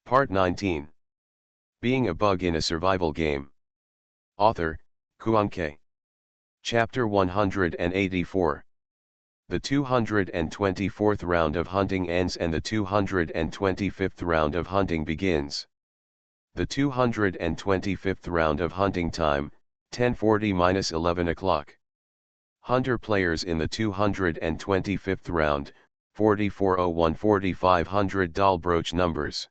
Part 19. Being a Bug in a Survival Game. Author, Kuanke. Chapter 184. The 224th round of hunting ends and the 225th round of hunting begins. The 225th round of hunting time, 10:40–11 o'clock. Hunter players in the 225th round, 4401–4500 Dalbroach numbers.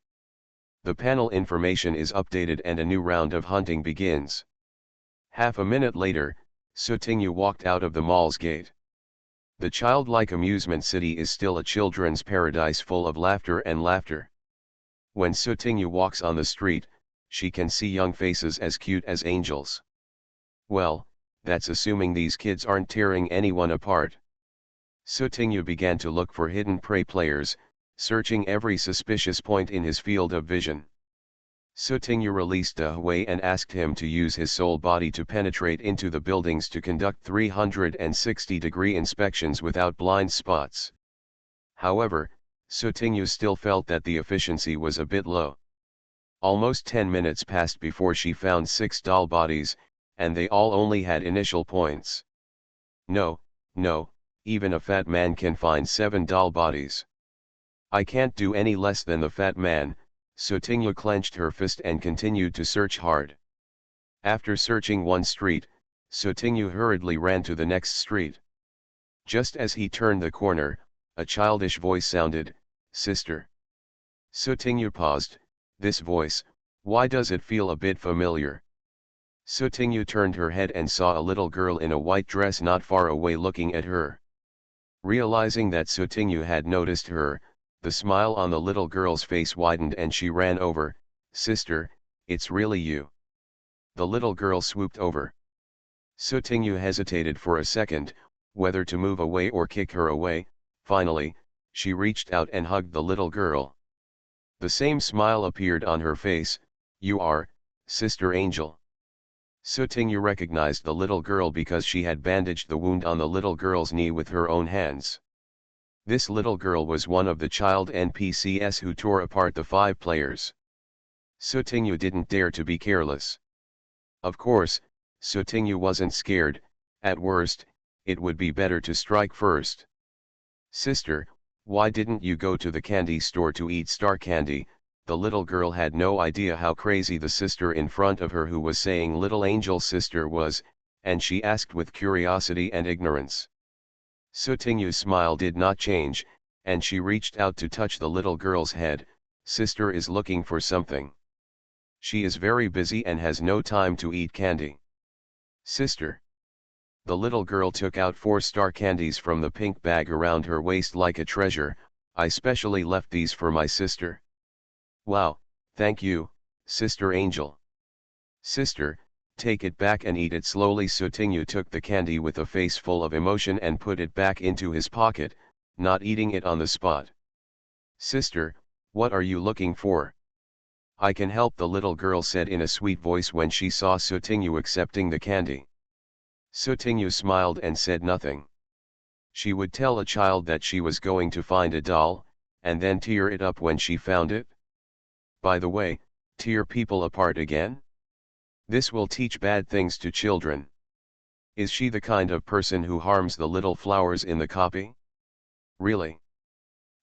The panel information is updated and a new round of hunting begins. Half a minute later, Sutinyu walked out of the mall's gate. The childlike amusement city is still a children's paradise full of laughter and laughter. When Sutinyu walks on the street, she can see young faces as cute as angels. Well, that's assuming these kids aren't tearing anyone apart. Sutinyu began to look for hidden prey players, searching every suspicious point in his field of vision. Sutinyu released Hui and asked him to use his soul body to penetrate into the buildings to conduct 360-degree inspections without blind spots. However, Sutinyu still felt that the efficiency was a bit low. Almost 10 minutes passed before she found 6 doll bodies, and they all only had initial points. No, even a fat man can find 7 doll bodies. I can't do any less than the fat man. Sutinyu clenched her fist and continued to search hard. After searching one street, Sutinyu hurriedly ran to the next street. Just as he turned the corner, a childish voice sounded, "Sister." Sutinyu paused. This voice, why does it feel a bit familiar? Sutinyu turned her head and saw a little girl in a white dress not far away looking at her. Realizing that Sutinyu had noticed her, the smile on the little girl's face widened and she ran over. "Sister, it's really you." The little girl swooped over. Sutinyu hesitated for a second, whether to move away or kick her away. Finally, she reached out and hugged the little girl. The same smile appeared on her face. "You are, Sister Angel." Sutinyu recognized the little girl because she had bandaged the wound on the little girl's knee with her own hands. This little girl was one of the child NPCs who tore apart the 5 players. Sutinyu didn't dare to be careless. Of course, Sutinyu wasn't scared. At worst, it would be better to strike first. "Sister, why didn't you go to the candy store to eat star candy?" The little girl had no idea how crazy the sister in front of her who was saying little angel sister was, and she asked with curiosity and ignorance. Sutinyu's smile did not change, and she reached out to touch the little girl's head. "Sister is looking for something. She is very busy and has no time to eat candy." "Sister." The little girl took out 4 star candies from the pink bag around her waist like a treasure. "I specially left these for my sister." "Wow, thank you, Sister Angel." "Sister, take it back and eat it slowly." Sutinyu took the candy with a face full of emotion and put it back into his pocket, not eating it on the spot. "Sister, what are you looking for?" "I can help," the little girl said in a sweet voice when she saw Sutinyu accepting the candy. Sutinyu smiled and said nothing. She would tell a child that she was going to find a doll, and then tear it up when she found it? By the way, tear people apart again? This will teach bad things to children. Is she the kind of person who harms the little flowers in the copy? Really?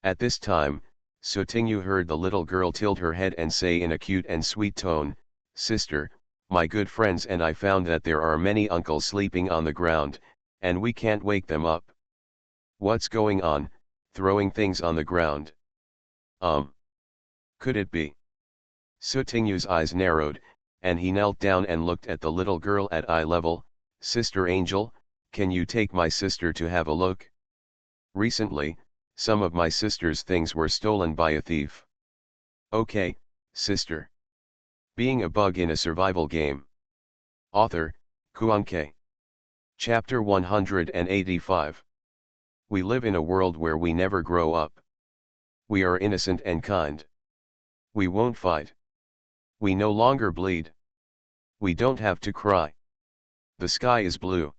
At this time, Sutinyu heard the little girl tilt her head and say in a cute and sweet tone, "Sister, my good friends and I found that there are many uncles sleeping on the ground, and we can't wake them up." "What's going on, throwing things on the ground?" Could it be?" Sutinyu's eyes narrowed, and he knelt down and looked at the little girl at eye level. "Sister Angel, can you take my sister to have a look? Recently, some of my sister's things were stolen by a thief." "Okay, sister." Being a Bug in a Survival Game. Author, Kuanke. Chapter 185. We live in a world where we never grow up. We are innocent and kind. We won't fight. We no longer bleed. We don't have to cry. The sky is blue.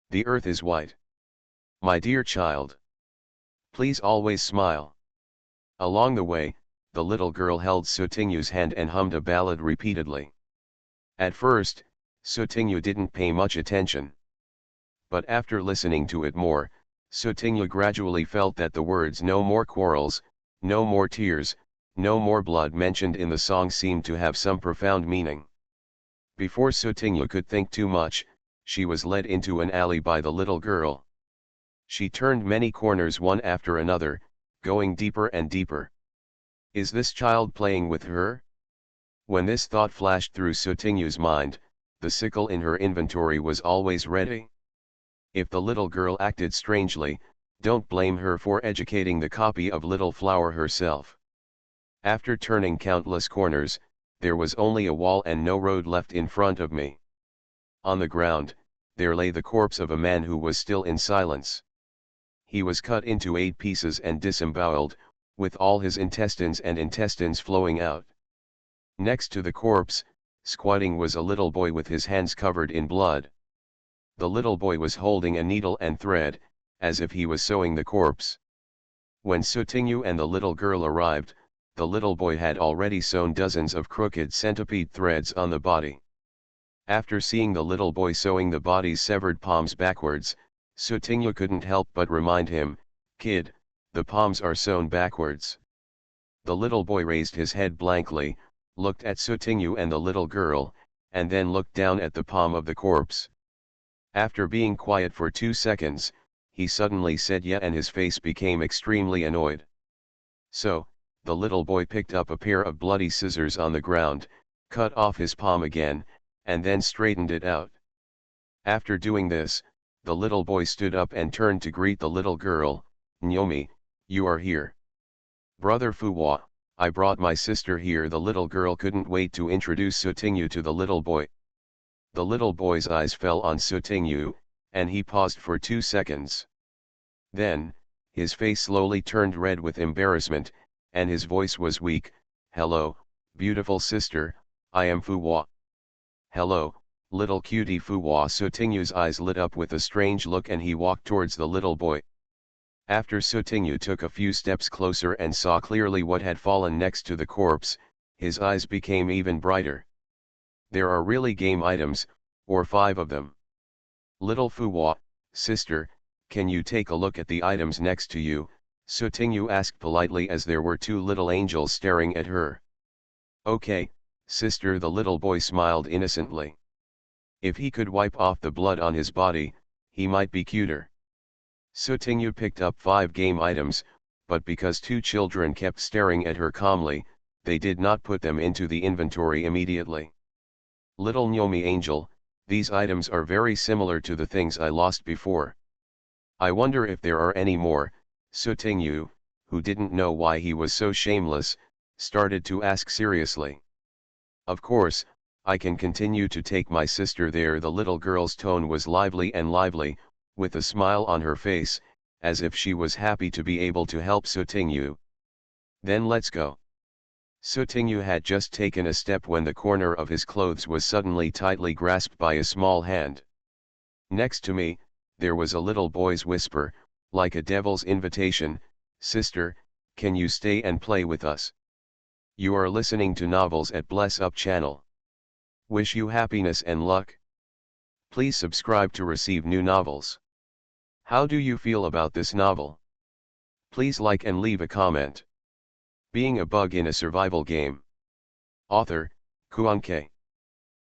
The earth is white. My dear child, please always smile. Along the way, the little girl held Sotingu's hand and hummed a ballad repeatedly. At first, Sotingu didn't pay much attention. But after listening to it more, Sotingu gradually felt that the words "no more quarrels, no more tears, no more blood" mentioned in the song seemed to have some profound meaning. Before Sotingu could think too much, she was led into an alley by the little girl. She turned many corners one after another, going deeper and deeper. Is this child playing with her? When this thought flashed through Sotingu's mind, the sickle in her inventory was always ready. If the little girl acted strangely, don't blame her for educating the copy of Little Flower herself. After turning countless corners, there was only a wall and no road left in front of me. On the ground, there lay the corpse of a man who was still in silence. He was cut into 8 pieces and disemboweled, with all his intestines flowing out. Next to the corpse, squatting was a little boy with his hands covered in blood. The little boy was holding a needle and thread, as if he was sewing the corpse. When Sotingu and the little girl arrived, the little boy had already sewn dozens of crooked centipede threads on the body. After seeing the little boy sewing the body's severed palms backwards, Sotingu couldn't help but remind him, "Kid, the palms are sewn backwards." The little boy raised his head blankly, looked at Sotingu and the little girl, and then looked down at the palm of the corpse. After being quiet for 2 seconds, he suddenly said yeah, and his face became extremely annoyed. So, the little boy picked up a pair of bloody scissors on the ground, cut off his palm again, and then straightened it out. After doing this, the little boy stood up and turned to greet the little girl. "Nyomi, you are here. Brother Fuwa, I brought my sister here." The little girl couldn't wait to introduce Sotingu to the little boy. The little boy's eyes fell on Sotingu, and he paused for 2 seconds. Then, his face slowly turned red with embarrassment, and his voice was weak. "Hello, beautiful sister, I am Fuwa." "Hello, little cutie Fuwa." Sotingu's eyes lit up with a strange look and he walked towards the little boy. After Sotingu took a few steps closer and saw clearly what had fallen next to the corpse, his eyes became even brighter. "There are really game items, or 5 of them. Little Fuwa, sister, can you take a look at the items next to you?" Sotingu asked politely as there were 2 little angels staring at her. "Okay, sister." The little boy smiled innocently. If he could wipe off the blood on his body, he might be cuter. Sotingu picked up 5 game items, but because 2 children kept staring at her calmly, they did not put them into the inventory immediately. "Little Nyomi angel, these items are very similar to the things I lost before. I wonder if there are any more." Sotingu, who didn't know why he was so shameless, started to ask seriously. "Of course, I can continue to take my sister there." The little girl's tone was lively, with a smile on her face, as if she was happy to be able to help Sotingu. "Then let's go." Sotingu had just taken a step when the corner of his clothes was suddenly tightly grasped by a small hand. Next to me, there was a little boy's whisper, like a devil's invitation, "Sister, can you stay and play with us? You are listening to novels at Bless Up channel. Wish you happiness and luck. Please subscribe to receive new novels. How do you feel about this novel? Please like and leave a comment. Being a bug in a survival game. Author, Kuanke.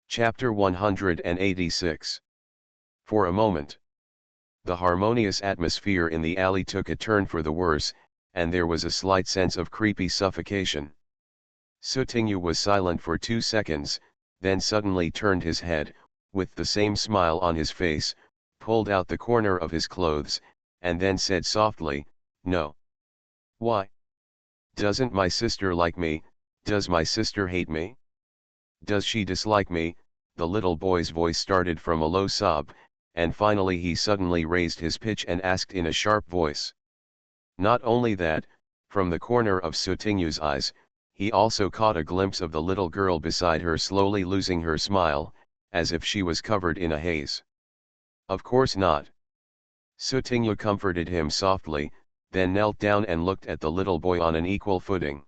Chapter 186. For a moment, the harmonious atmosphere in the alley took a turn for the worse, and there was a slight sense of creepy suffocation. Sotingu was silent for 2 seconds, then suddenly turned his head, with the same smile on his face, pulled out the corner of his clothes, and then said softly, "No." "Why? Doesn't my sister like me? Does my sister hate me? Does she dislike me?" The little boy's voice started from a low sob, and finally he suddenly raised his pitch and asked in a sharp voice. Not only that, from the corner of Sotingu's eyes, he also caught a glimpse of the little girl beside her slowly losing her smile, as if she was covered in a haze. "Of course not." Sotingu comforted him softly, then knelt down and looked at the little boy on an equal footing.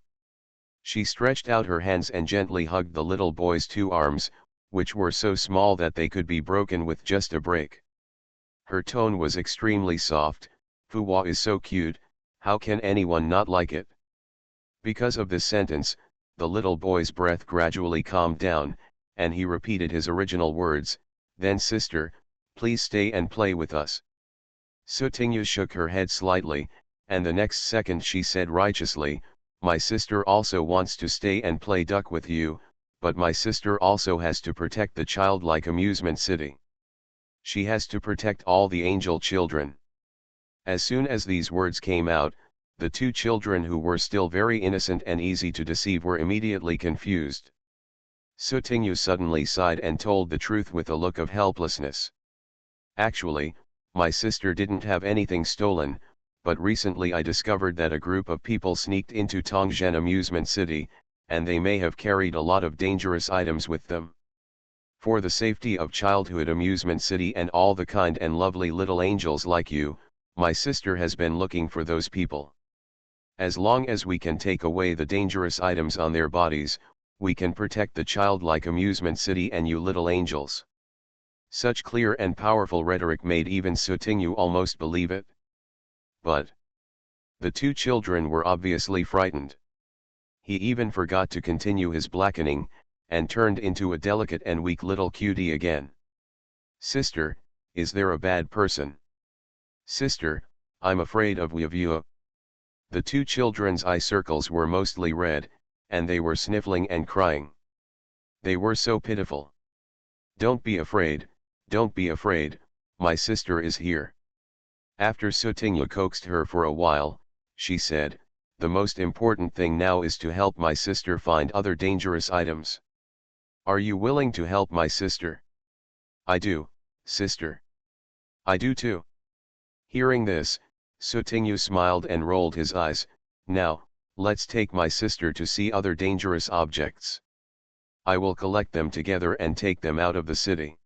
She stretched out her hands and gently hugged the little boy's two arms, which were so small that they could be broken with just a break. Her tone was extremely soft. "Fuwa is so cute, how can anyone not like it?" Because of this sentence, the little boy's breath gradually calmed down, and he repeated his original words, "Then sister, please stay and play with us." Sutingyu shook her head slightly, and the next second she said righteously, "My sister also wants to stay and play duck with you, but my sister also has to protect the childlike amusement city. She has to protect all the angel children." As soon as these words came out, the two children, who were still very innocent and easy to deceive, were immediately confused. Sutingyu suddenly sighed and told the truth with a look of helplessness. "Actually, my sister didn't have anything stolen, but recently I discovered that a group of people sneaked into Tongzhen Amusement City, and they may have carried a lot of dangerous items with them. For the safety of Childhood Amusement City and all the kind and lovely little angels like you, my sister has been looking for those people. As long as we can take away the dangerous items on their bodies, we can protect the childlike amusement city and you little angels." Such clear and powerful rhetoric made even Sutingyu almost believe it. But the two children were obviously frightened. He even forgot to continue his blackening, and turned into a delicate and weak little cutie again. "Sister, is there a bad person? Sister, I'm afraid of you." The two children's eye circles were mostly red, and they were sniffling and crying. They were so pitiful. "Don't be afraid, don't be afraid, my sister is here." After Sutingyu coaxed her for a while, she said, "The most important thing now is to help my sister find other dangerous items. Are you willing to help my sister?" "I do, sister." "I do too." Hearing this, Sutingyu smiled and rolled his eyes. "Now, let's take my sister to see other dangerous objects. I will collect them together and take them out of the city.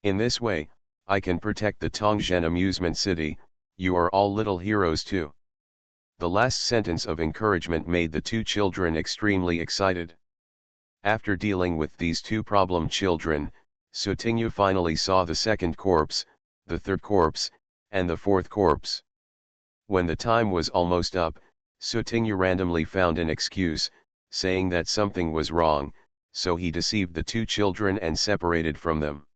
In this way, I can protect the Tongzhen Amusement City. You are all little heroes too." The last sentence of encouragement made the two children extremely excited. After dealing with these two problem children, Sutingyu finally saw the second corpse, the third corpse, and the fourth corpse. When the time was almost up, Sutingyu randomly found an excuse, saying that something was wrong, so he deceived the two children and separated from them.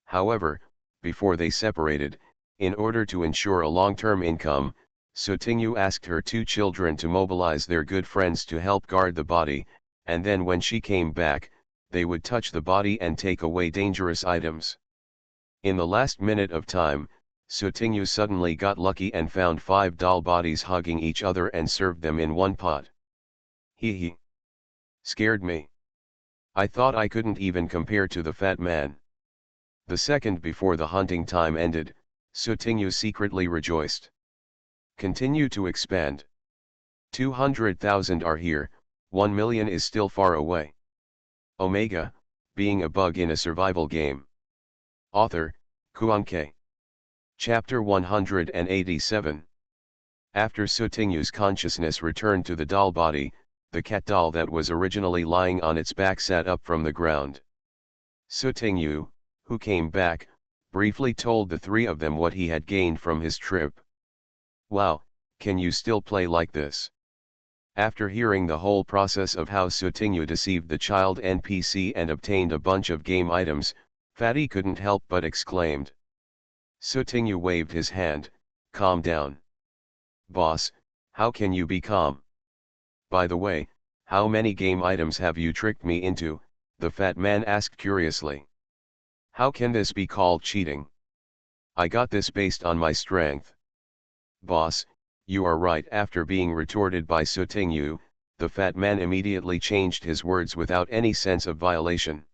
However, before they separated, in order to ensure a long-term income, Sutingyu asked her two children to mobilize their good friends to help guard the body, and then when she came back, they would touch the body and take away dangerous items. In the last minute of time, Sutingyu suddenly got lucky and found 5 doll bodies hugging each other and served them in one pot. He scared me. I thought I couldn't even compare to the fat man. The second before the hunting time ended, Sutingyu secretly rejoiced. Continue to expand. 200,000 are here, 1 million is still far away. Omega, being a bug in a survival game. Author, Kuan-K. Chapter 187. After Sutingyu's consciousness returned to the doll body, the cat doll that was originally lying on its back sat up from the ground. Sutingyu, who came back, briefly told the three of them what he had gained from his trip. "Wow, can you still play like this?" After hearing the whole process of how Sutingyu deceived the child NPC and obtained a bunch of game items, Fatty couldn't help but exclaimed. Sutingyu waved his hand. "Calm down. Boss, how can you be calm? By the way, how many game items have you tricked me into?" the fat man asked curiously. "How can this be called cheating? I got this based on my strength." "Boss, you are right." After being retorted by Sutingyu, the fat man immediately changed his words without any sense of violation.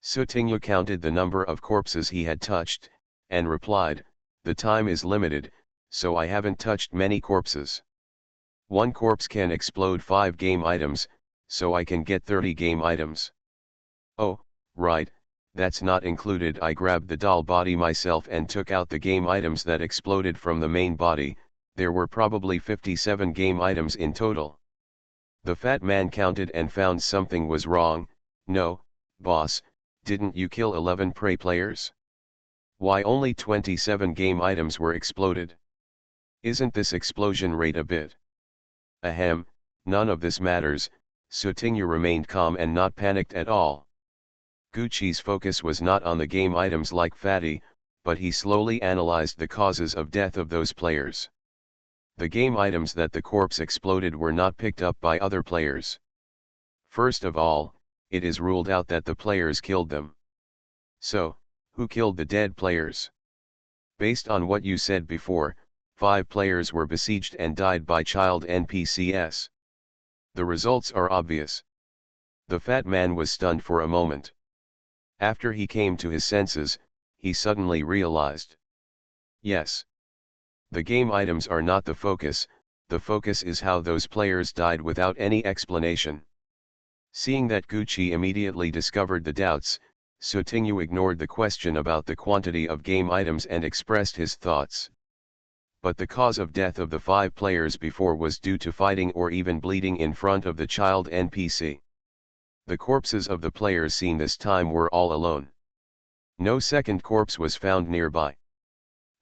Sutingyu counted the number of corpses he had touched, and replied, "The time is limited, so I haven't touched many corpses. 1 corpse can explode 5 game items, so I can get 30 game items." "Oh, right, that's not included." I grabbed the doll body myself and took out the game items that exploded from the main body. There were probably 57 game items in total. The fat man counted and found something was wrong. No, boss, didn't you kill 11 prey players? Why only 27 game items were exploded? Isn't this explosion rate a bit? Ahem, none of this matters. Sutinyu remained calm and not panicked at all. Gucci's focus was not on the game items like Fatty, but he slowly analyzed the causes of death of those players. The game items that the corpse exploded were not picked up by other players. First of all, it is ruled out that the players killed them. So, who killed the dead players? Based on what you said before, 5 players were besieged and died by child NPCs. The results are obvious. The fat man was stunned for a moment. After he came to his senses, he suddenly realized. Yes. The game items are not the focus is how those players died without any explanation. Seeing that Gucci immediately discovered the doubts, Sutinyu ignored the question about the quantity of game items and expressed his thoughts. But the cause of death of the 5 players before was due to fighting or even bleeding in front of the child NPC. The corpses of the players seen this time were all alone. No second corpse was found nearby.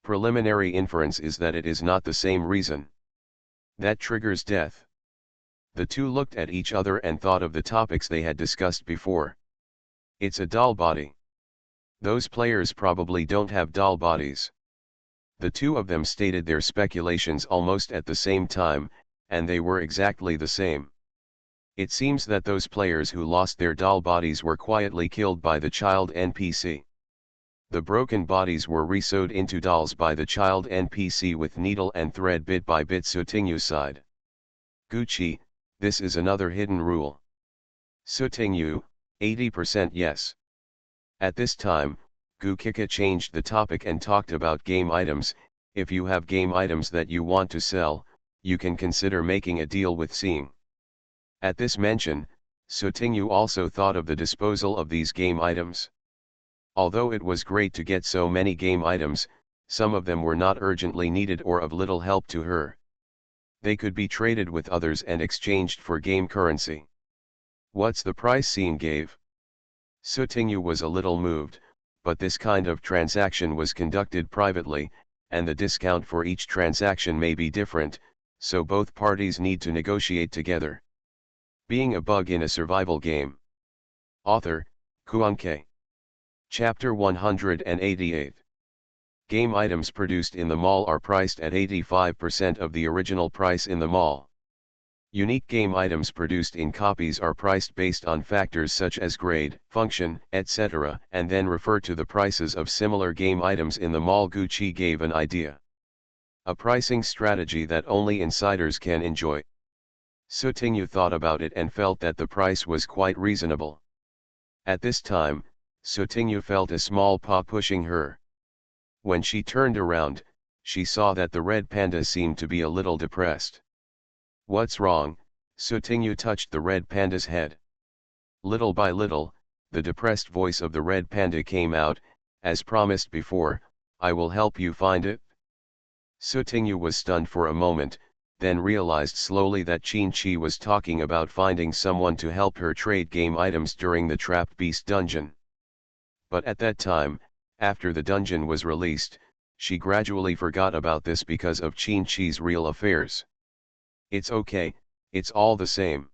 Preliminary inference is that it is not the same reason that triggers death. The two looked at each other and thought of the topics they had discussed before. It's a doll body. Those players probably don't have doll bodies. The two of them stated their speculations almost at the same time, and they were exactly the same. It seems that those players who lost their doll bodies were quietly killed by the child NPC. The broken bodies were resewed into dolls by the child NPC with needle and thread bit by bit. Sutinyu sighed. Gucci, this is another hidden rule. Sutinyu, 80% yes. At this time, Gukika changed the topic and talked about game items. If you have game items that you want to sell, you can consider making a deal with Seeing. At this mention, Sutinyu also thought of the disposal of these game items. Although it was great to get so many game items, some of them were not urgently needed or of little help to her. They could be traded with others and exchanged for game currency. What's the price Seeing gave? Sutinyu was a little moved, but this kind of transaction was conducted privately, and the discount for each transaction may be different, so both parties need to negotiate together. Being a bug in a survival game. Author, Kuanke. Chapter 188. Game items produced in the mall are priced at 85% of the original price in the mall. Unique game items produced in copies are priced based on factors such as grade, function, etc., and then refer to the prices of similar game items in the mall. Gucci gave an idea. A pricing strategy that only insiders can enjoy. Sutinyu thought about it and felt that the price was quite reasonable. At this time, Sutinyu felt a small paw pushing her. When she turned around, she saw that the red panda seemed to be a little depressed. What's wrong? Sutinyu touched the red panda's head. Little by little, the depressed voice of the red panda came out. As promised before, I will help you find it. Sutinyu was stunned for a moment, then realized slowly that Qin-Chi was talking about finding someone to help her trade game items during the trapped beast dungeon. But at that time, after the dungeon was released, she gradually forgot about this because of Qin-Chi's real affairs. It's okay, it's all the same.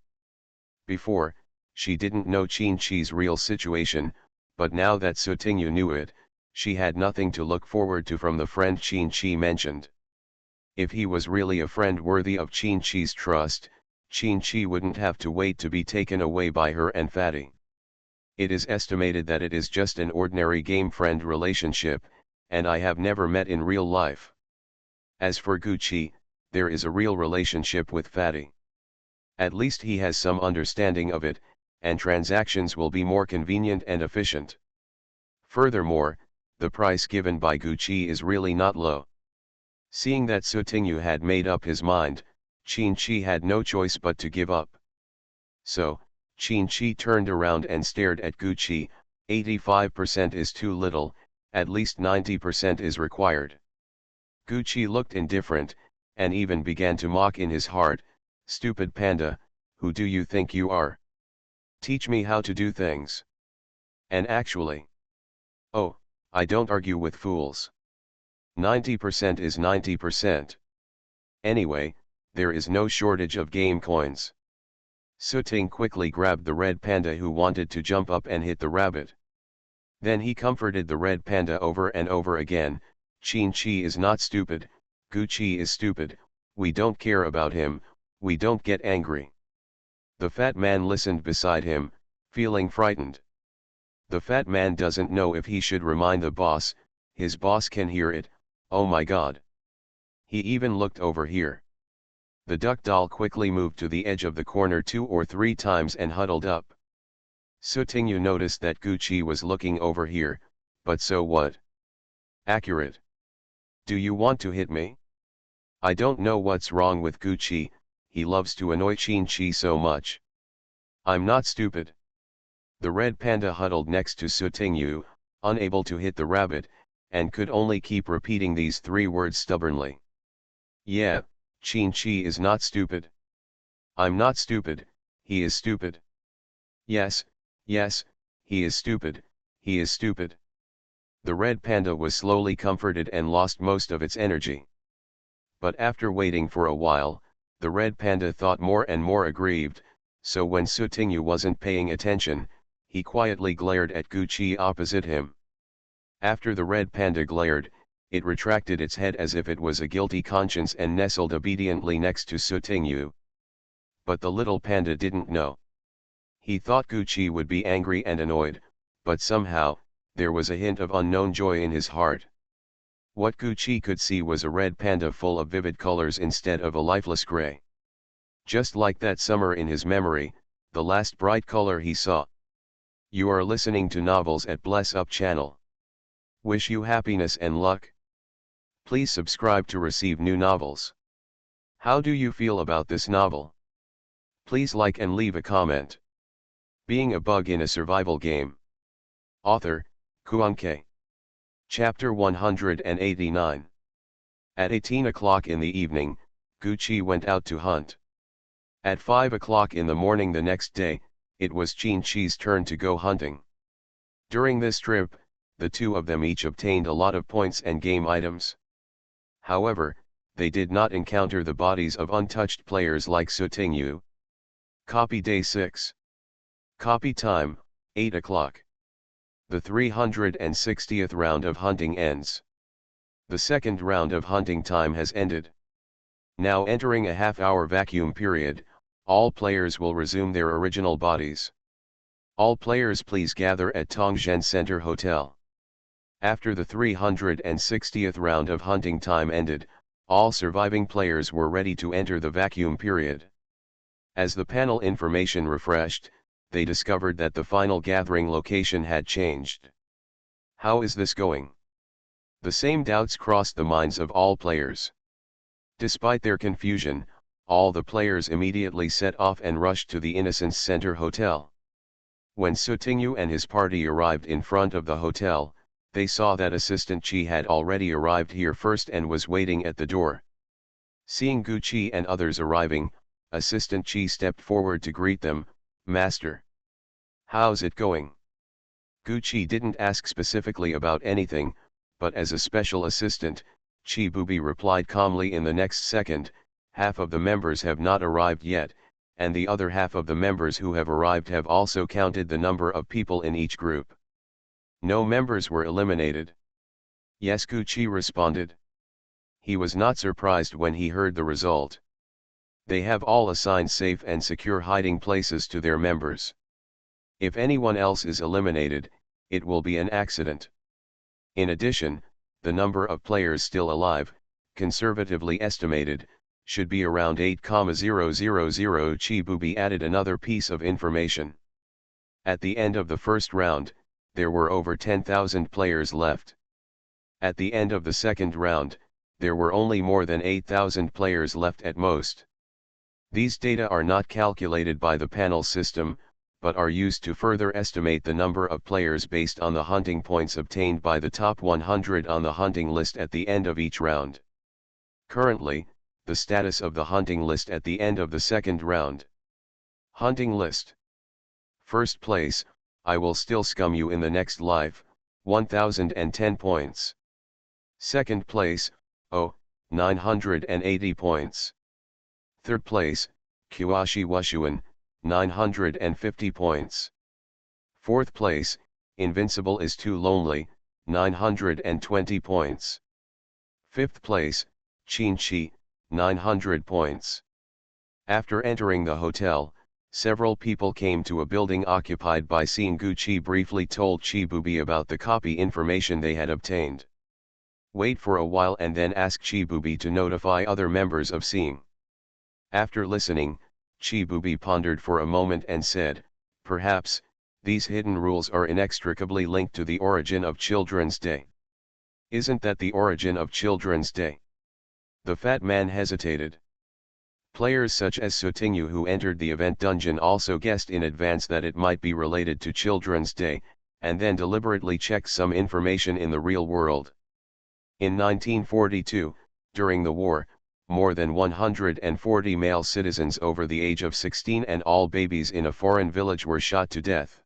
Before, she didn't know Qin-Chi's real situation, but now that Sutinyu knew it, she had nothing to look forward to from the friend Qin-Chi mentioned. If he was really a friend worthy of Qin-Chi's trust, Qin-Chi wouldn't have to wait to be taken away by her and Fatty. It is estimated that it is just an ordinary game-friend relationship, and I have never met in real life. As for Gucci, there is a real relationship with Fatty. At least he has some understanding of it, and transactions will be more convenient and efficient. Furthermore, the price given by Gucci is really not low. Seeing that Sutinyu had made up his mind, Qin-Chi had no choice but to give up. So, Qin-Chi turned around and stared at Gucci. 85% is too little, at least 90% is required. Gucci looked indifferent, and even began to mock in his heart, stupid panda, Who do you think you are? Teach me how to do things. And actually. Oh, I don't argue with fools. 90% is 90%. Anyway, there is no shortage of game coins. Suting quickly grabbed the red panda who wanted to jump up and hit the rabbit. Then he comforted the red panda over and over again, Chin Chi is not stupid, Gucci is stupid, we don't care about him, we don't get angry. The fat man listened beside him, feeling frightened. The fat man doesn't know if he should remind the boss, his boss can hear it, oh my god. He even looked over here. The duck doll quickly moved to the edge of the corner 2 or 3 times and huddled up. Sutingyu noticed that Gucci was looking over here, but so what? Accurate. Do you want to hit me? I don't know what's wrong with Gucci, he loves to annoy Chin Chi so much. I'm not stupid. The red panda huddled next to Sutingyu, unable to hit the rabbit, and could only keep repeating these 3 words stubbornly. Yeah, Chin Chi is not stupid. I'm not stupid, he is stupid. Yes, yes, he is stupid, he is stupid. The red panda was slowly comforted and lost most of its energy. But after waiting for a while, the red panda thought more and more aggrieved, so when Sutingyu wasn't paying attention, he quietly glared at Gucci opposite him. After the red panda glared, it retracted its head as if it was a guilty conscience and nestled obediently next to Sutingyu. But the little panda didn't know. He thought Gucci would be angry and annoyed, but somehow, there was a hint of unknown joy in his heart. What Gucci could see was a red panda full of vivid colors instead of a lifeless gray. Just like that summer in his memory, the last bright color he saw. You are listening to Novels at Bless Up channel. Wish you happiness and luck. Please subscribe to receive new novels. How do you feel about this novel? Please like and leave a comment. Being a bug in a survival game. Author, Kuanke. Chapter 189. At 18 o'clock in the evening, Gucci went out to hunt. At 5 o'clock in the morning the next day, it was Chin Chi's turn to go hunting. During this trip, the two of them each obtained a lot of points and game items. However, they did not encounter the bodies of untouched players like Sutingyu. Copy Day 6. Copy time, 8 o'clock. The 360th round of hunting ends. The second round of hunting time has ended. Now entering a half-hour vacuum period, all players will resume their original bodies. All players please gather at Tongzhen Center Hotel. After the 360th round of hunting time ended, all surviving players were ready to enter the vacuum period. As the panel information refreshed, they discovered that the final gathering location had changed. How is this going? The same doubts crossed the minds of all players. Despite their confusion, all the players immediately set off and rushed to the Innocence Center Hotel. When Sutingyu and his party arrived in front of the hotel, they saw that Assistant Chi had already arrived here first and was waiting at the door. Seeing Gucci and others arriving, Assistant Chi stepped forward to greet them, Master. How's it going? Gucci didn't ask specifically about anything, but as a special assistant, Chi Bubi replied calmly in the next second, half of the members have not arrived yet, and the other half of the members who have arrived have also counted the number of people in each group. No members were eliminated. Yes, Gucci responded. He was not surprised when he heard the result. They have all assigned safe and secure hiding places to their members. If anyone else is eliminated, it will be an accident. In addition, the number of players still alive, conservatively estimated, should be around 8,000. Chi Bubi added another piece of information. At the end of the first round, there were over 10,000 players left. At the end of the second round, there were only more than 8,000 players left at most. These data are not calculated by the panel system, but are used to further estimate the number of players based on the hunting points obtained by the top 100 on the hunting list at the end of each round. Currently, the status of the hunting list at the end of the second round. Hunting list. First place, I will still scum you in the next life, 1010 points. Second place, oh, 980 points. Third place, Kuashi Wushuan, 950 points. Fourth place, Invincible is Too Lonely, 920 points. Fifth place, Chin-Chi, 900 points. After entering the hotel, several people came to a building occupied by Seeing Gucci briefly told Chibubi about the copy information they had obtained. Wait for a while and then ask Chibubi to notify other members of Seeing. After listening, Chibubi pondered for a moment and said, perhaps, these hidden rules are inextricably linked to the origin of Children's Day. Isn't that the origin of Children's Day? The fat man hesitated. Players such as Sutingyu who entered the event dungeon also guessed in advance that it might be related to Children's Day, and then deliberately checked some information in the real world. In 1942, during the war, more than 140 male citizens over the age of 16 and all babies in a foreign village were shot to death.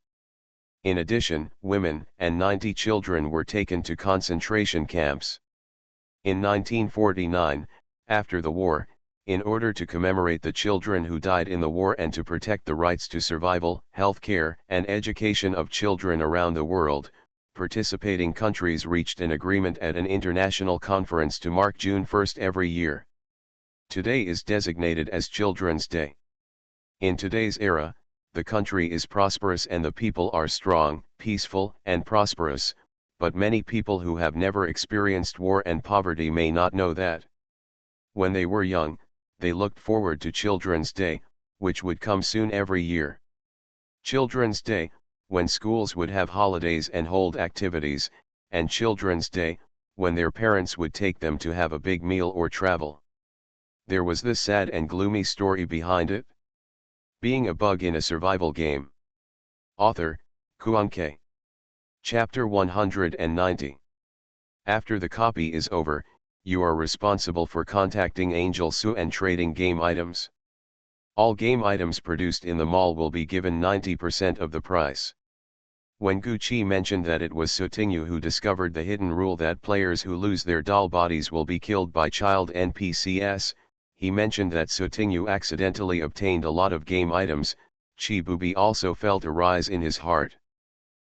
In addition, women and 90 children were taken to concentration camps. In 1949, after the war, in order to commemorate the children who died in the war and to protect the rights to survival, health care, and education of children around the world, participating countries reached an agreement at an international conference to mark June 1 every year. Today is designated as Children's Day. In today's era, the country is prosperous and the people are strong, peaceful, and prosperous, but many people who have never experienced war and poverty may not know that. When they were young, they looked forward to Children's Day, which would come soon every year. Children's Day, when schools would have holidays and hold activities, and Children's Day, when their parents would take them to have a big meal or travel. There was this sad and gloomy story behind it. Being a bug in a survival game. Author, Kuanke. Chapter 190. After the copy is over, you are responsible for contacting Angel Su and trading game items. All game items produced in the mall will be given 90% of the price. When Gucci mentioned that it was Sutingyu who discovered the hidden rule that players who lose their doll bodies will be killed by child NPCs, he mentioned that Sutingyu accidentally obtained a lot of game items. Chibubi also felt a rise in his heart.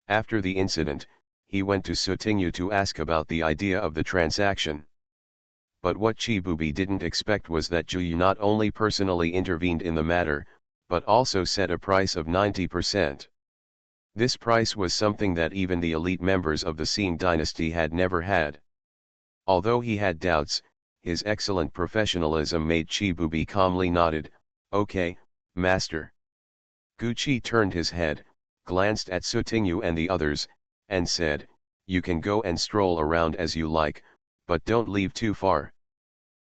After the incident, he went to Sutingyu to ask about the idea of the transaction. But what Chibubi didn't expect was that Juyu not only personally intervened in the matter, but also set a price of 90%. This price was something that even the elite members of the Seeing dynasty had never had. Although he had doubts, his excellent professionalism made Chibubi calmly nodded, "Okay, master." Gucci turned his head, glanced at Sutingyu and the others, and said, "You can go and stroll around as you like, but don't leave too far.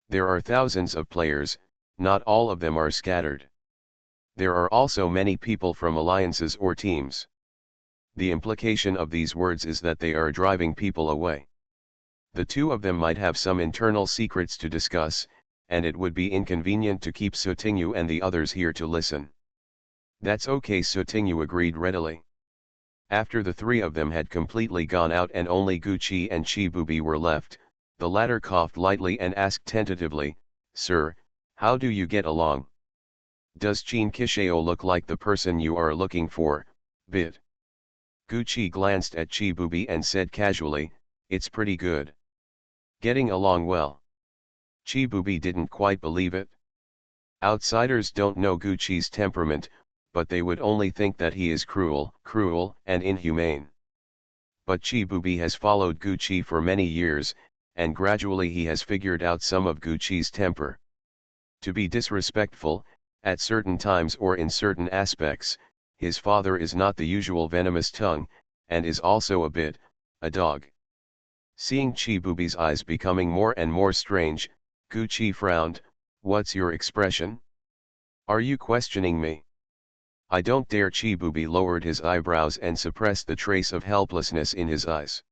There are thousands of players, not all of them are scattered. There are also many people from alliances or teams. The implication of these words is that they are driving people away. The two of them might have some internal secrets to discuss, and it would be inconvenient to keep Sutingyu and the others here to listen." "That's okay," Sutingyu agreed readily. After the three of them had completely gone out and only Gucci and Chibubi were left, the latter coughed lightly and asked tentatively, "Sir, how do you get along? Does Chin Kishio look like the person you are looking for, bit?" Gucci glanced at Chibubi and said casually, "It's pretty good. Getting along well." Chibubi didn't quite believe it. Outsiders don't know Gucci's temperament, but they would only think that he is cruel, and inhumane. But Chibubi has followed Gucci for many years, and gradually he has figured out some of Gucci's temper. To be disrespectful, at certain times or in certain aspects, his father is not the usual venomous tongue, and is also a dog. Seeing Chibubi's eyes becoming more and more strange, Gucci frowned. "What's your expression? Are you questioning me?" "I don't dare." Chibubi lowered his eyebrows and suppressed the trace of helplessness in his eyes.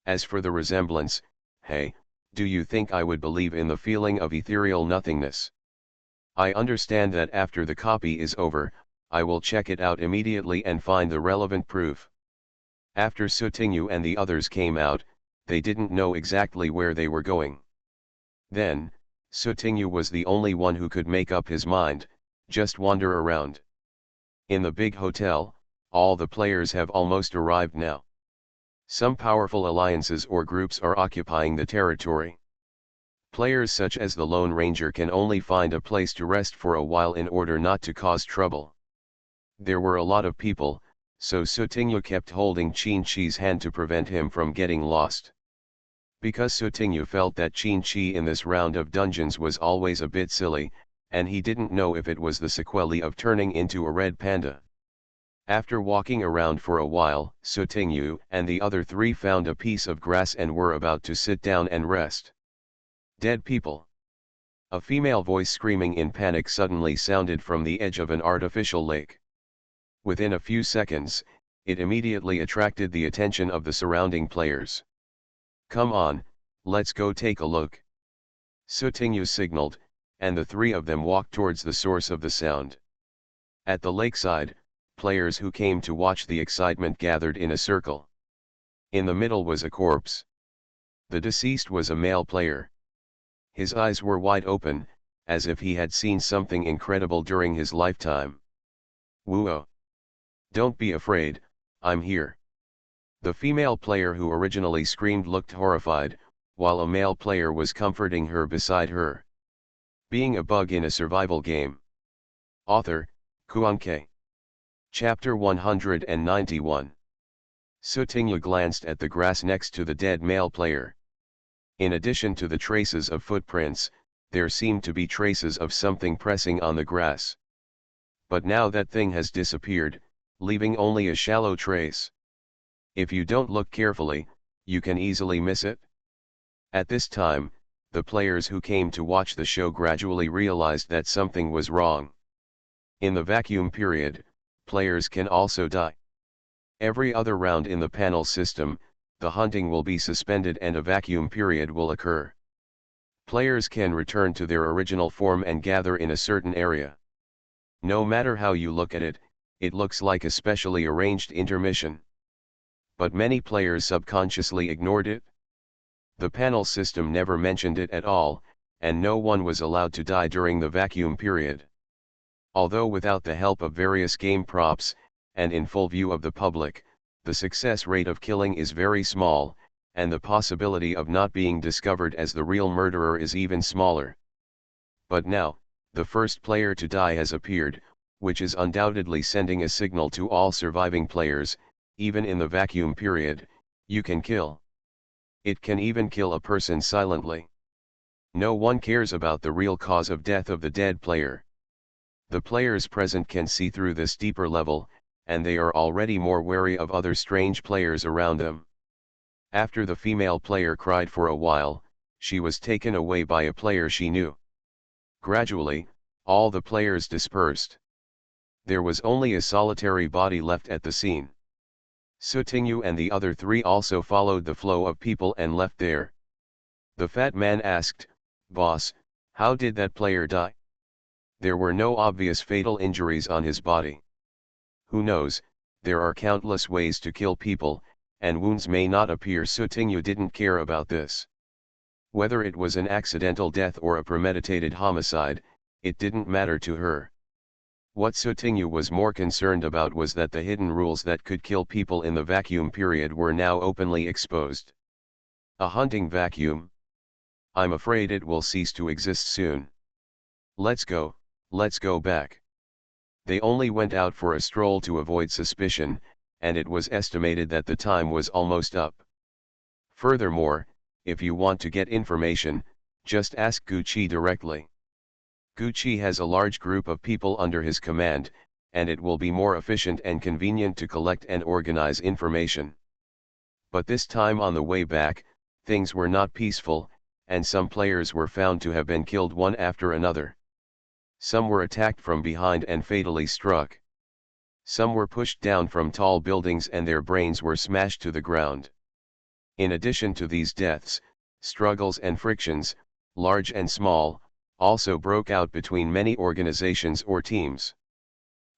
"As for the resemblance, hey, do you think I would believe in the feeling of ethereal nothingness? I understand that after the copy is over, I will check it out immediately and find the relevant proof. After Sutinyu and the others came out, they didn't know exactly where they were going. Then, Sutinyu was the only one who could make up his mind, just wander around. In the big hotel, all the players have almost arrived now. Some powerful alliances or groups are occupying the territory. Players such as the Lone Ranger can only find a place to rest for a while in order not to cause trouble. There were a lot of people, so Sutinyu kept holding Qin-Chi's hand to prevent him from getting lost. Because Sutinyu felt that Qin-Chi in this round of dungeons was always a bit silly, and he didn't know if it was the sequelae of turning into a red panda. After walking around for a while, Sutinyu and the other three found a piece of grass and were about to sit down and rest. Dead people. A female voice screaming in panic suddenly sounded from the edge of an artificial lake. Within a few seconds, it immediately attracted the attention of the surrounding players. "Come on, let's go take a look," Sutinyu signaled, and the three of them walked towards the source of the sound. At the lakeside, players who came to watch the excitement gathered in a circle. In the middle was a corpse. The deceased was a male player. His eyes were wide open, as if he had seen something incredible during his lifetime. "Whoa! Don't be afraid, I'm here." The female player who originally screamed looked horrified, while a male player was comforting her beside her. Being a bug in a survival game. Author, Kuanke. Chapter 191. Sutinyu glanced at the grass next to the dead male player. In addition to the traces of footprints, there seemed to be traces of something pressing on the grass. But now that thing has disappeared, leaving only a shallow trace. If you don't look carefully, you can easily miss it. At this time, the players who came to watch the show gradually realized that something was wrong. In the vacuum period, players can also die. Every other round in the panel system, the hunting will be suspended and a vacuum period will occur. Players can return to their original form and gather in a certain area. No matter how you look at it, it looks like a specially arranged intermission. But many players subconsciously ignored it. The panel system never mentioned it at all, and no one was allowed to die during the vacuum period. Although without the help of various game props, and in full view of the public, the success rate of killing is very small, and the possibility of not being discovered as the real murderer is even smaller. But now, the first player to die has appeared, which is undoubtedly sending a signal to all surviving players: even in the vacuum period, you can kill. It can even kill a person silently. No one cares about the real cause of death of the dead player. The players present can see through this deeper level, and they are already more wary of other strange players around them. After the female player cried for a while, she was taken away by a player she knew. Gradually, all the players dispersed. There was only a solitary body left at the scene. Sutinyu and the other three also followed the flow of people and left there. The fat man asked, "Boss, how did that player die?" There were no obvious fatal injuries on his body. Who knows, there are countless ways to kill people, and wounds may not appear. Sutinyu didn't care about this. Whether it was an accidental death or a premeditated homicide, it didn't matter to her. What Sutinyu was more concerned about was that the hidden rules that could kill people in the vacuum period were now openly exposed. A hunting vacuum? I'm afraid it will cease to exist soon. Let's go back. They only went out for a stroll to avoid suspicion, and it was estimated that the time was almost up. Furthermore, if you want to get information, just ask Gucci directly. Gucci has a large group of people under his command, and it will be more efficient and convenient to collect and organize information. But this time on the way back, things were not peaceful, and some players were found to have been killed one after another. Some were attacked from behind and fatally struck. Some were pushed down from tall buildings and their brains were smashed to the ground. In addition to these deaths, struggles and frictions, large and small, also broke out between many organizations or teams.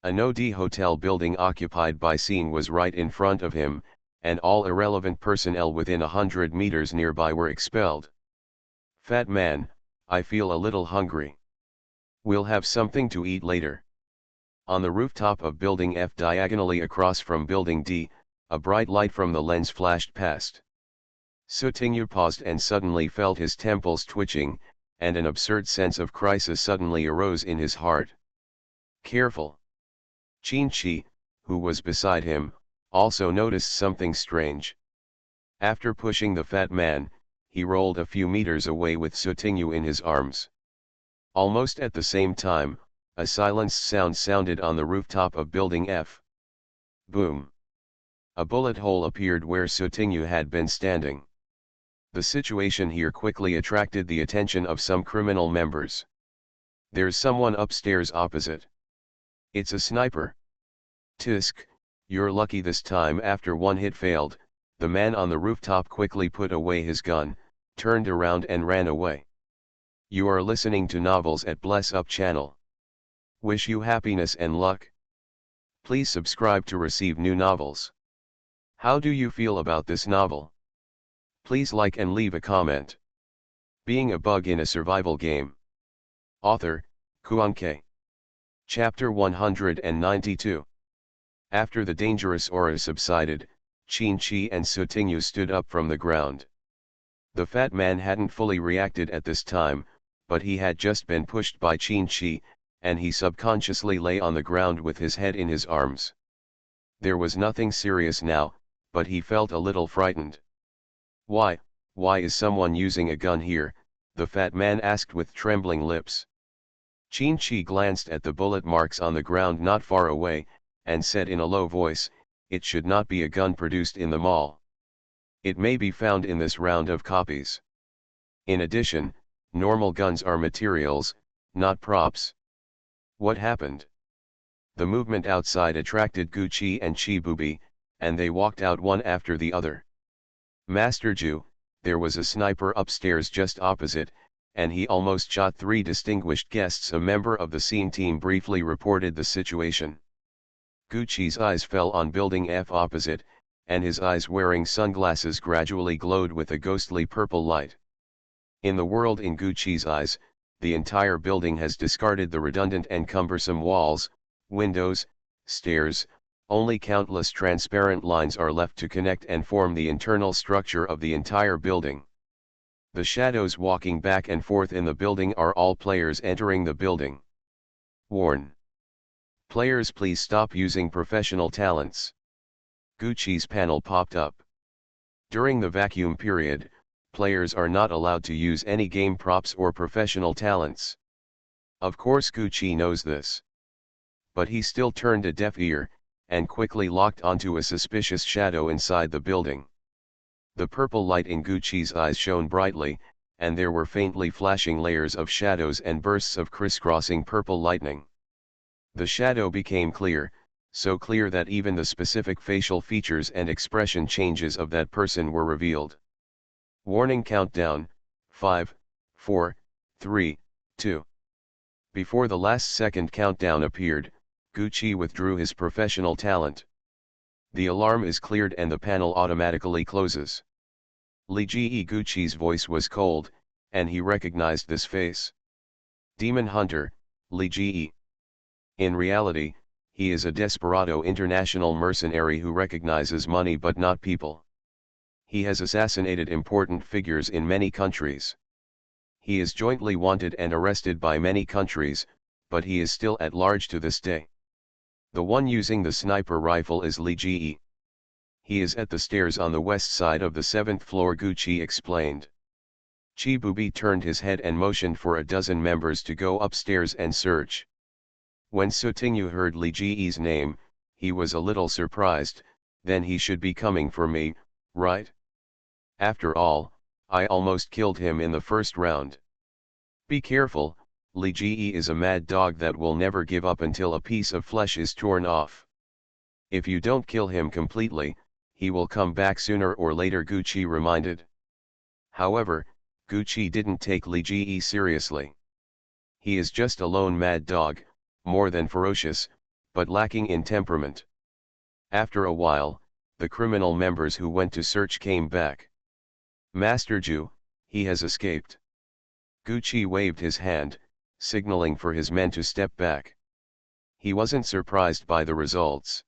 A no-D hotel building occupied by Scene was right in front of him, and all irrelevant personnel within 100 meters nearby were expelled. Fat man, I feel a little hungry. We'll have something to eat later. On the rooftop of Building F diagonally across from Building D, a bright light from the lens flashed past. Sutinyu paused and suddenly felt his temples twitching, and an absurd sense of crisis suddenly arose in his heart. Careful! Qin-Chi, who was beside him, also noticed something strange. After pushing the fat man, he rolled a few meters away with Sutinyu in his arms. Almost at the same time, a silenced sound sounded on the rooftop of Building F. Boom! A bullet hole appeared where Sutinyu had been standing. The situation here quickly attracted the attention of some criminal members. There's someone upstairs opposite. It's a sniper. Tisk, you're lucky this time. After one hit failed, the man on the rooftop quickly put away his gun, turned around and ran away. You are listening to Novels at Bless Up channel. Wish you happiness and luck. Please subscribe to receive new novels. How do you feel about this novel? Please like and leave a comment. Being a bug in a survival game. Author, Kuan-K. Chapter 192. After the dangerous aura subsided, Qin-Chi and Sutinyu stood up from the ground. The fat man hadn't fully reacted at this time, but he had just been pushed by Qin-Chi, and he subconsciously lay on the ground with his head in his arms. There was nothing serious now, but he felt a little frightened. Why is someone using a gun here? The fat man asked with trembling lips. Qin-Chi glanced at the bullet marks on the ground not far away, and said in a low voice, it should not be a gun produced in the mall. It may be found in this round of copies. In addition, normal guns are materials, not props. What happened? The movement outside attracted Gucci and Chibubi, and they walked out one after the other. Master Ju, there was a sniper upstairs just opposite, and he almost shot 3 distinguished guests. A member of the scene team briefly reported the situation. Gucci's eyes fell on Building F opposite, and his eyes wearing sunglasses gradually glowed with a ghostly purple light. In the world in Gucci's eyes, the entire building has discarded the redundant and cumbersome walls, windows, stairs, only countless transparent lines are left to connect and form the internal structure of the entire building. The shadows walking back and forth in the building are all players entering the building. Warn. Players, please stop using professional talents. Gucci's panel popped up. During the vacuum period, players are not allowed to use any game props or professional talents. Of course Gucci knows this. But he still turned a deaf ear, and quickly locked onto a suspicious shadow inside the building. The purple light in Gucci's eyes shone brightly, and there were faintly flashing layers of shadows and bursts of crisscrossing purple lightning. The shadow became clear, so clear that even the specific facial features and expression changes of that person were revealed. Warning countdown, 5, 4, 3, 2. Before the last second countdown appeared, Gucci withdrew his professional talent. The alarm is cleared and the panel automatically closes. Li Ji Gucci's voice was cold, and he recognized this face. Demon Hunter, Li Ji. In reality, he is a desperado international mercenary who recognizes money but not people. He has assassinated important figures in many countries. He is jointly wanted and arrested by many countries, but he is still at large to this day. The one using the sniper rifle is Li Ji. He is at the stairs on the west side of the 7th floor, Gucci explained. Chibubi turned his head and motioned for a dozen members to go upstairs and search. When Sutinyu heard Li Ji's name, he was a little surprised. Then he should be coming for me, right? After all, I almost killed him in the first round. Be careful, Li Ji is a mad dog that will never give up until a piece of flesh is torn off. If you don't kill him completely, he will come back sooner or later, Gucci reminded. However, Gucci didn't take Li Ji seriously. He is just a lone mad dog, more than ferocious, but lacking in temperament. After a while, the criminal members who went to search came back. Master Ju, he has escaped. Gucci waved his hand, signaling for his men to step back. He wasn't surprised by the results.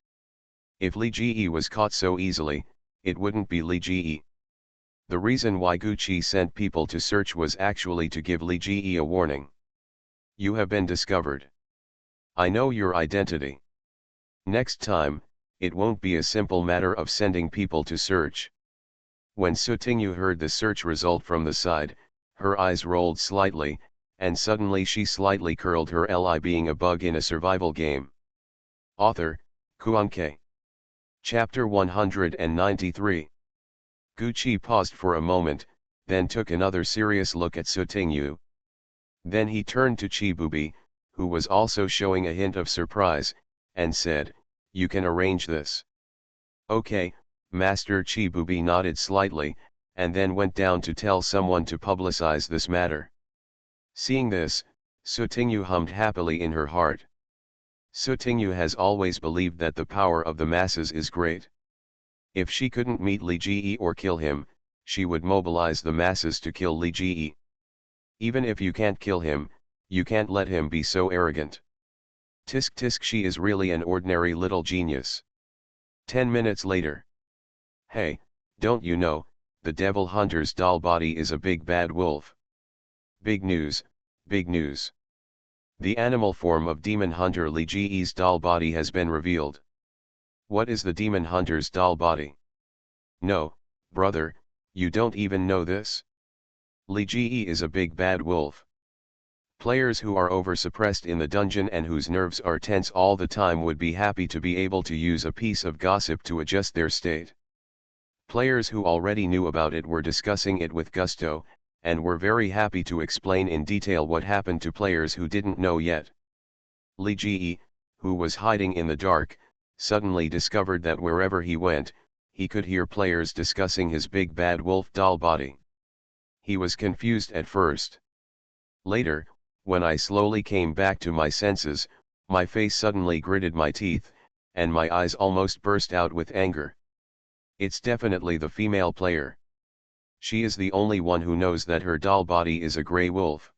If Li Ji was caught so easily, it wouldn't be Li Ji. The reason why Gucci sent people to search was actually to give Li Ji a warning. You have been discovered. I know your identity. Next time, it won't be a simple matter of sending people to search. When Su Tingyu heard the search result from the side, her eyes rolled slightly, and suddenly she slightly curled her lip, being a bug in a survival game. Author, Kuan-Kei. Chapter 193. Gucci paused for a moment, then took another serious look at Su Tingyu. Then he turned to Chibubi, who was also showing a hint of surprise, and said, "You can arrange this." "Okay," Master Chibubi nodded slightly, and then went down to tell someone to publicize this matter. Seeing this, Su Tingyu hummed happily in her heart. Su Tingyu has always believed that the power of the masses is great. If she couldn't meet Li Ji or kill him, she would mobilize the masses to kill Li Ji. Even if you can't kill him, you can't let him be so arrogant. Tisk tisk, she is really an ordinary little genius. 10 minutes later. Hey, don't you know, the devil hunter's doll body is a big bad wolf. Big news, big news. The animal form of demon hunter Li Ji's doll body has been revealed. What is the demon hunter's doll body? No, brother, you don't even know this? Li Ji is a big bad wolf. Players who are over-suppressed in the dungeon and whose nerves are tense all the time would be happy to be able to use a piece of gossip to adjust their state. Players who already knew about it were discussing it with gusto, and were very happy to explain in detail what happened to players who didn't know yet. Li Ji, who was hiding in the dark, suddenly discovered that wherever he went, he could hear players discussing his big bad wolf doll body. He was confused at first. Later, when I slowly came back to my senses, my face suddenly gritted my teeth, and my eyes almost burst out with anger. It's definitely the female player. She is the only one who knows that her doll body is a grey wolf.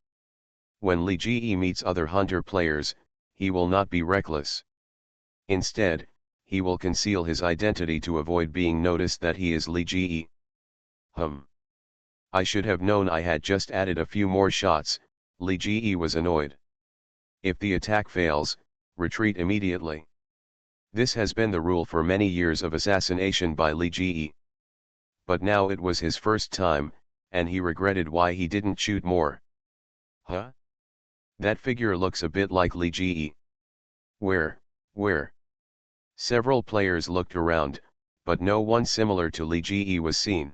When Li Ji meets other hunter players, he will not be reckless. Instead, he will conceal his identity to avoid being noticed that he is Li Ji. I should have known. I had just added a few more shots. Li Ji was annoyed. If the attack fails, retreat immediately. This has been the rule for many years of assassination by Li Ji. But now it was his first time, and he regretted why he didn't shoot more. Huh? That figure looks a bit like Li Ji. Where? Several players looked around, but no one similar to Li Ji was seen.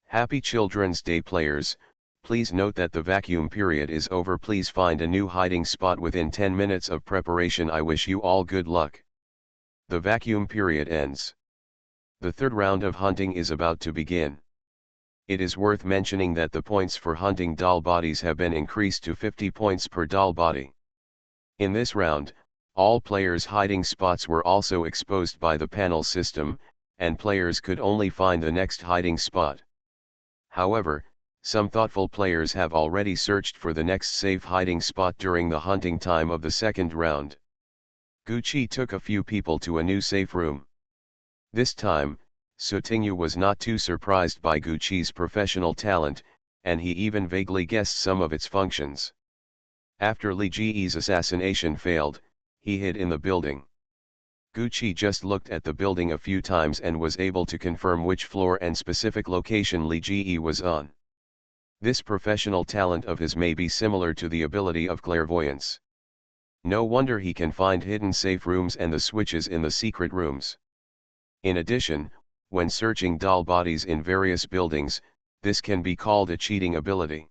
Happy Children's Day players, please note that the vacuum period is over. Please find a new hiding spot within 10 minutes of preparation. I wish you all good luck. The vacuum period ends. The third round of hunting is about to begin. It is worth mentioning that the points for hunting doll bodies have been increased to 50 points per doll body. In this round, all players' hiding spots were also exposed by the panel system, and players could only find the next hiding spot. However, some thoughtful players have already searched for the next safe hiding spot during the hunting time of the second round. Gucci took a few people to a new safe room. This time, Su Tingyu was not too surprised by Gucci's professional talent, and he even vaguely guessed some of its functions. After Li Ji's assassination failed, he hid in the building. Gucci just looked at the building a few times and was able to confirm which floor and specific location Li Ji was on. This professional talent of his may be similar to the ability of clairvoyance. No wonder he can find hidden safe rooms and the switches in the secret rooms. In addition, when searching doll bodies in various buildings, this can be called a cheating ability.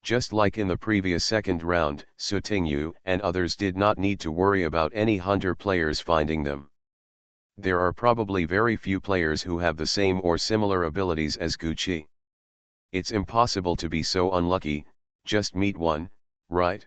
Just like in the previous second round, Su Tingyu and others did not need to worry about any hunter players finding them. There are probably very few players who have the same or similar abilities as Gucci. It's impossible to be so unlucky, just meet one, right?